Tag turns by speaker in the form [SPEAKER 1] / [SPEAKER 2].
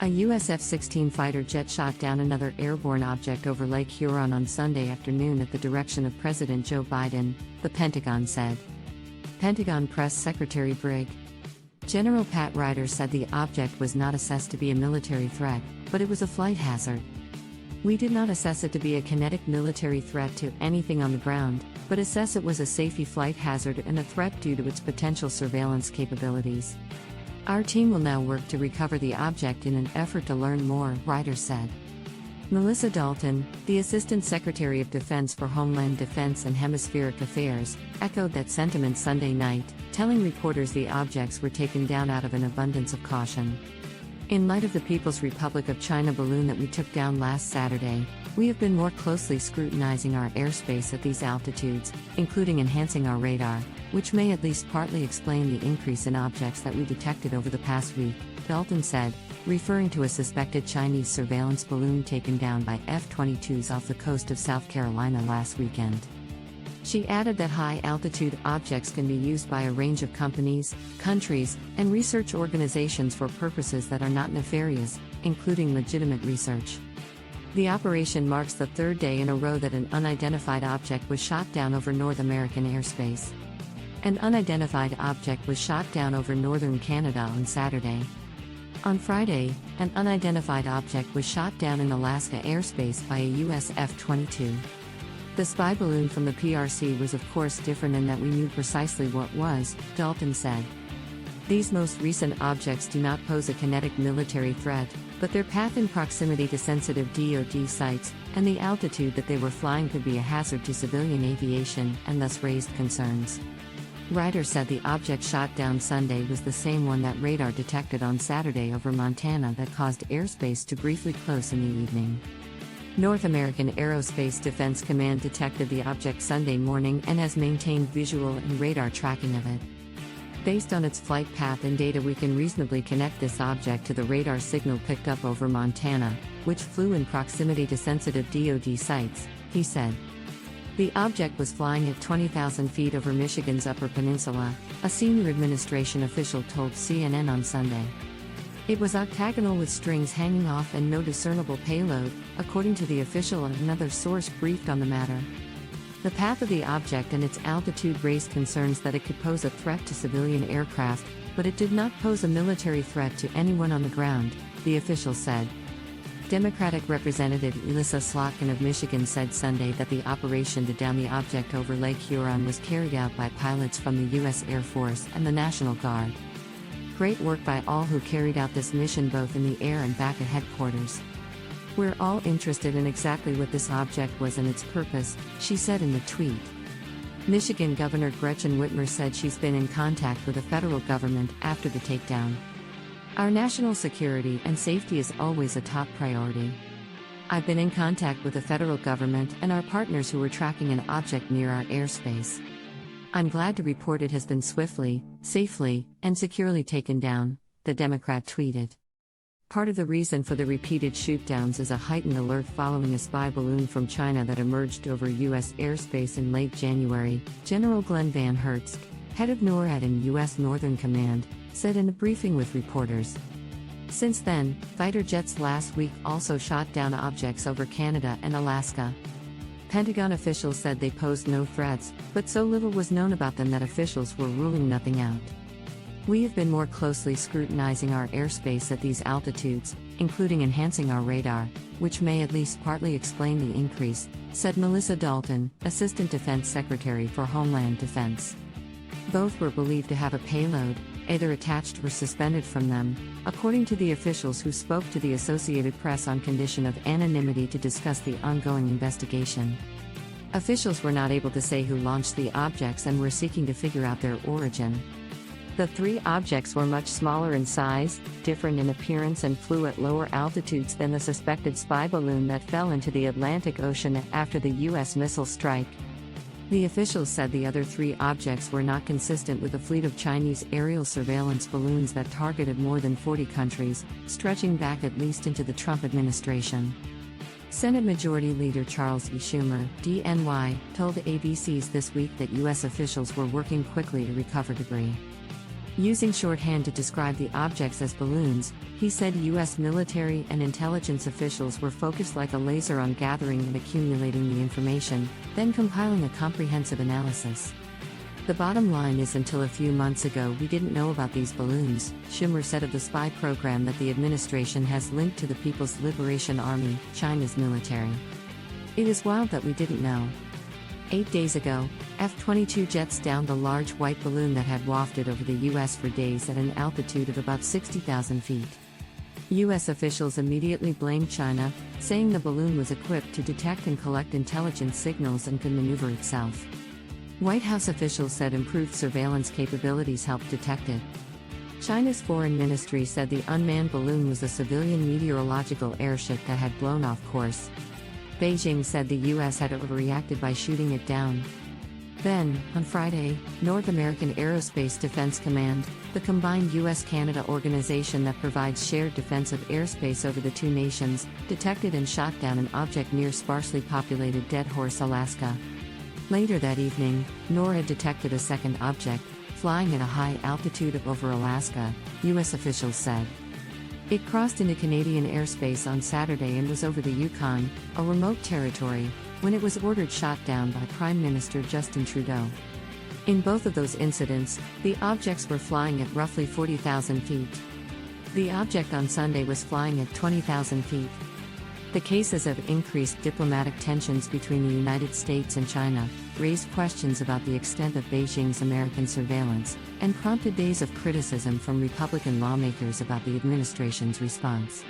[SPEAKER 1] A US F-16 fighter jet shot down another airborne object over Lake Huron on Sunday afternoon at the direction of President Joe Biden, the Pentagon said. Pentagon Press Secretary Brig. General Pat Ryder said the object was not assessed to be a military threat, but it was a flight hazard. We did not assess it to be a kinetic military threat to anything on the ground, but assess it was a safety flight hazard and a threat due to its potential surveillance capabilities. Our team will now work to recover the object in an effort to learn more, Ryder said. Melissa Dalton, the Assistant Secretary of Defense for Homeland Defense and Hemispheric Affairs, echoed that sentiment Sunday night, telling reporters the objects were taken down out of an abundance of caution. In light of the People's Republic of China balloon that we took down last Saturday, we have been more closely scrutinizing our airspace at these altitudes, including enhancing our radar, which may at least partly explain the increase in objects that we detected over the past week, Dalton said, referring to a suspected Chinese surveillance balloon taken down by F-22s off the coast of South Carolina last weekend. She added that high-altitude objects can be used by a range of companies, countries, and research organizations for purposes that are not nefarious, including legitimate research. The operation marks the third day in a row that an unidentified object was shot down over North American airspace. An unidentified object was shot down over northern Canada on Saturday. On Friday, an unidentified object was shot down in Alaska airspace by a U.S. F-22. The spy balloon from the PRC was of course different in that we knew precisely what was, Dalton said. These most recent objects do not pose a kinetic military threat, but their path in proximity to sensitive DoD sites, and the altitude that they were flying could be a hazard to civilian aviation and thus raised concerns. Ryder said the object shot down Sunday was the same one that radar detected on Saturday over Montana that caused airspace to briefly close in the evening. North American Aerospace Defense Command detected the object Sunday morning and has maintained visual and radar tracking of it. Based on its flight path and data, we can reasonably connect this object to the radar signal picked up over Montana, which flew in proximity to sensitive DoD sites, he said. The object was flying at 20,000 feet over Michigan's Upper Peninsula, a senior administration official told CNN on Sunday. It was octagonal with strings hanging off and no discernible payload, according to the official and another source briefed on the matter. The path of the object and its altitude raised concerns that it could pose a threat to civilian aircraft, but it did not pose a military threat to anyone on the ground, the official said. Democratic Representative Elissa Slotkin of Michigan said Sunday that the operation to down the object over Lake Huron was carried out by pilots from the U.S. Air Force and the National Guard. Great work by all who carried out this mission both in the air and back at headquarters. We're all interested in exactly what this object was and its purpose, she said in the tweet. Michigan Governor Gretchen Whitmer said she's been in contact with the federal government after the takedown. Our national security and safety is always a top priority. I've been in contact with the federal government and our partners who were tracking an object near our airspace. I'm glad to report it has been swiftly, safely, and securely taken down, the Democrat tweeted. Part of the reason for the repeated shootdowns is a heightened alert following a spy balloon from China that emerged over U.S. airspace in late January, General Glenn Van Hertzk, head of NORAD and U.S. Northern Command, said in a briefing with reporters. Since then, fighter jets last week also shot down objects over Canada and Alaska. Pentagon officials said they posed no threats, but so little was known about them that officials were ruling nothing out. We have been more closely scrutinizing our airspace at these altitudes, including enhancing our radar, which may at least partly explain the increase, said Melissa Dalton, Assistant Defense Secretary for Homeland Defense. Both were believed to have a payload, either attached or suspended from them, according to the officials who spoke to the Associated Press on condition of anonymity to discuss the ongoing investigation. Officials were not able to say who launched the objects and were seeking to figure out their origin. The three objects were much smaller in size, different in appearance, and flew at lower altitudes than the suspected spy balloon that fell into the Atlantic Ocean after the U.S. missile strike. The officials said the other three objects were not consistent with a fleet of Chinese aerial surveillance balloons that targeted more than 40 countries, stretching back at least into the Trump administration. Senate Majority Leader Charles E. Schumer, DNY, told ABC's This Week that U.S. officials were working quickly to recover debris. Using shorthand to describe the objects as balloons, he said U.S. military and intelligence officials were focused like a laser on gathering and accumulating the information, then compiling a comprehensive analysis. The bottom line is until a few months ago we didn't know about these balloons, Schimmer said of the spy program that the administration has linked to the People's Liberation Army, China's military. It is wild that we didn't know. 8 days ago, F-22 jets downed a large white balloon that had wafted over the U.S. for days at an altitude of about 60,000 feet. U.S. officials immediately blamed China, saying the balloon was equipped to detect and collect intelligence signals and could maneuver itself. White House officials said improved surveillance capabilities helped detect it. China's foreign ministry said the unmanned balloon was a civilian meteorological airship that had blown off course. Beijing said the U.S. had overreacted by shooting it down. Then, on Friday, North American Aerospace Defense Command, the combined U.S.-Canada organization that provides shared defensive airspace over the two nations, detected and shot down an object near sparsely populated Dead Horse, Alaska. Later that evening, NORAD detected a second object, flying at a high altitude over Alaska, U.S. officials said. It crossed into Canadian airspace on Saturday and was over the Yukon, a remote territory, when it was ordered shot down by Prime Minister Justin Trudeau. In both of those incidents, the objects were flying at roughly 40,000 feet. The object on Sunday was flying at 20,000 feet. The cases have increased diplomatic tensions between the United States and China, raised questions about the extent of Beijing's American surveillance, and prompted days of criticism from Republican lawmakers about the administration's response.